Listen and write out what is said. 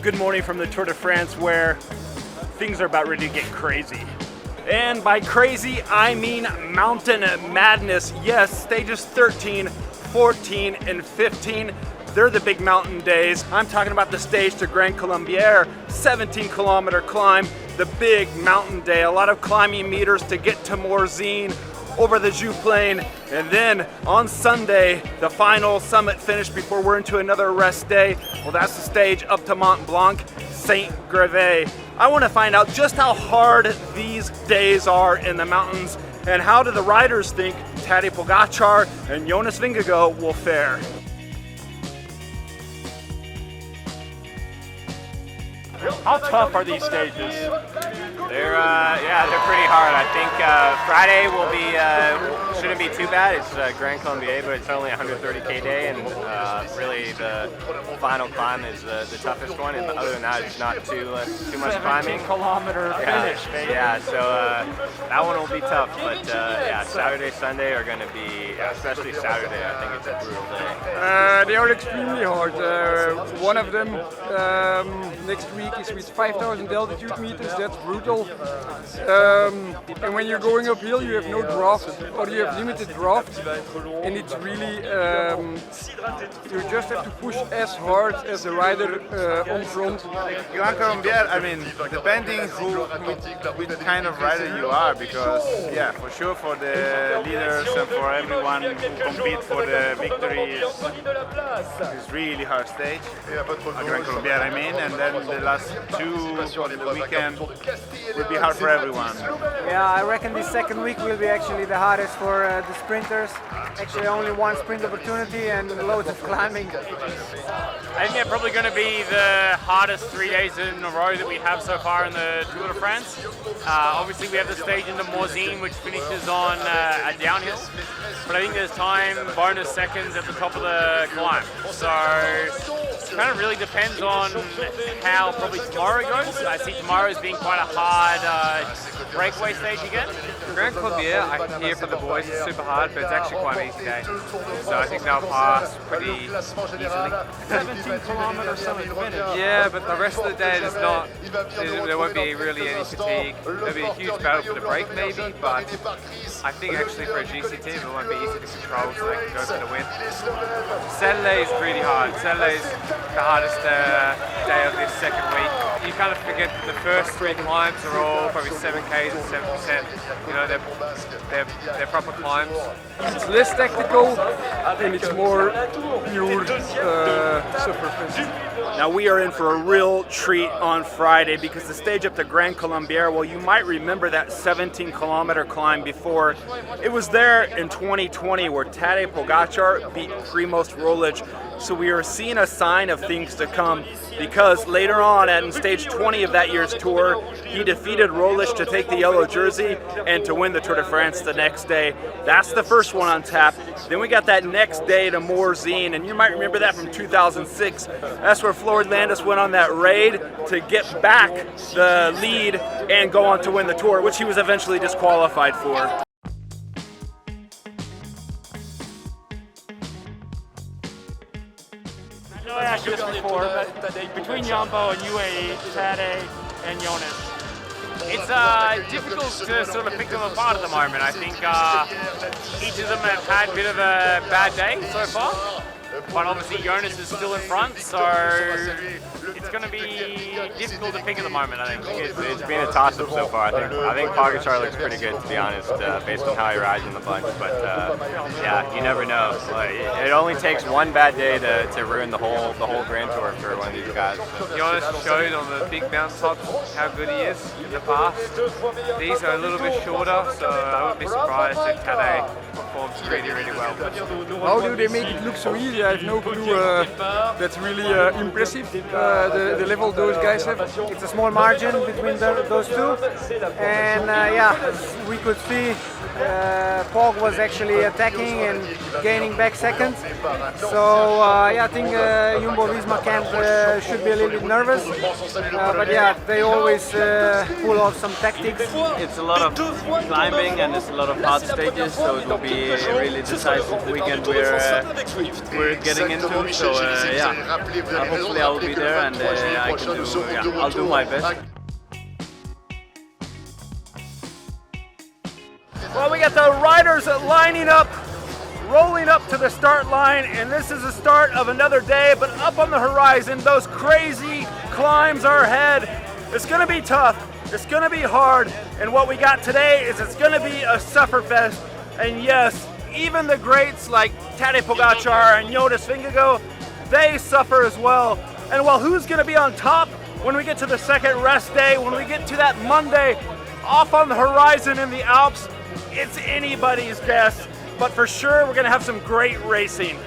Good morning from the Tour de France, where things are about ready to get crazy. And by crazy, I mean mountain madness. Yes, stages 13, 14, and 15. They're the big mountain days. I'm talking about the stage to Grand Colombier, 17-kilometer climb, the big mountain day. A lot of climbing meters to get to Morzine, over the Joux Plain, and then on Sunday, the final summit finish before we're into another rest day. Well, that's the stage up to Mont Blanc, Saint Greve. I want to find out just how hard these days are in the mountains, and how do the riders think Tadej Pogacar and Jonas Vingegaard will fare. How tough are these stages? They're pretty hard. I think Friday will be shouldn't be too bad. It's Grand Colombier, but it's only 130k day, and really the final climb is the toughest one. And other than that, it's not too much climbing. 17-kilometer finish, baby. Yeah, so that one will be tough. But Saturday, Sunday are going to be, especially Saturday. I think it's a brutal day. They are extremely hard. One of them next week is with 5,000 altitude meters. That's brutal. And when you're going uphill, you have no draft, or you have limited draft, and it's really you just have to push as hard as the rider on front. Grand Colombier, I mean, depending which kind of rider you are, because for sure for the leaders and for everyone who compete for the victory is really hard stage. Grand Colombier, I mean, and then the last two of the weekend will be hard for everyone. Yeah, I reckon this second week will be actually the hardest for the sprinters. Actually only one sprint opportunity and loads of climbing. I think they're probably going to be the hardest 3 days in a row that we have so far in the Tour de France. Obviously we have the stage into Morzine, which finishes on a downhill, but I think there's time bonus seconds at the top of the climb. So it kind of really depends on how probably tomorrow goes. I see tomorrow as being quite a hard breakaway stage again. Grand Colombier, I hear from the boys, it's super hard, but it's actually quite an easy day. So I think they'll pass pretty easily. 17-kilometer summit finish. Yeah, but the rest of the day there won't be really any fatigue. There'll be a huge battle for the break maybe, but I think actually for a GC team it won't be easy to control, so they can go for the win. Saturday is really hard. Saturday's the hardest day of this second week. You kind of forget that the first three climbs are all probably 7Ks and 7%. You know, they're proper climbs. It's less tactical and it's more pure sufferance. Now we are in for a real treat on Friday, because the stage up to Grand Colombier, well, you might remember that 17-kilometer climb before. It was there in 2020 where Tadej Pogacar beat Primož Roglic. So we are seeing a sign of things to come, because later on in stage 20 of that year's tour, he defeated Roglic to take the yellow jersey and to win the Tour de France the next day. That's the first one on tap. Then we got that next day to Morzine, and you might remember that from 2006. That's where Floyd Landis went on that raid to get back the lead and go on to win the Tour, which he was eventually disqualified for. I know I asked you this before, but between Jumbo and UAE, Tadej and Jonas, it's difficult to sort of pick them apart at the moment. I think each of them have had a bit of a bad day so far, but obviously Jonas is still in front, so it's going to be difficult to pick at the moment, I think. It's been a toss-up so far. I think Pogacar looks pretty good, to be honest, based on how he rides in the bunch. But you never know. Like, it only takes one bad day to ruin the whole Grand Tour for one of these guys. Jonas showed on the big mountaintops how good he is in the past. These are a little bit shorter, so I wouldn't be surprised if Tadej performs really, really well. How do they make it look so easy? I have no clue. That's really impressive. The level those guys have. It's a small margin between those two, and we could see Pog was actually attacking and gaining back seconds. So I think Jumbo-Visma camp should be a little bit nervous, but they always pull off some tactics. It's a lot of climbing and it's a lot of hard stages, so it will be really decisive weekend we're getting into. So yeah, hopefully I will be there and I'll do my best. Well, we got the riders lining up, rolling up to the start line, and this is the start of another day, but up on the horizon, those crazy climbs are ahead. It's gonna be tough, it's gonna be hard, and what we got today is it's gonna be a sufferfest. And yes, even the greats like Tadej Pogacar and Jonas Vingegaard, they suffer as well. And well, who's gonna be on top when we get to the second rest day, when we get to that Monday off on the horizon in the Alps? It's anybody's guess, but for sure we're gonna have some great racing.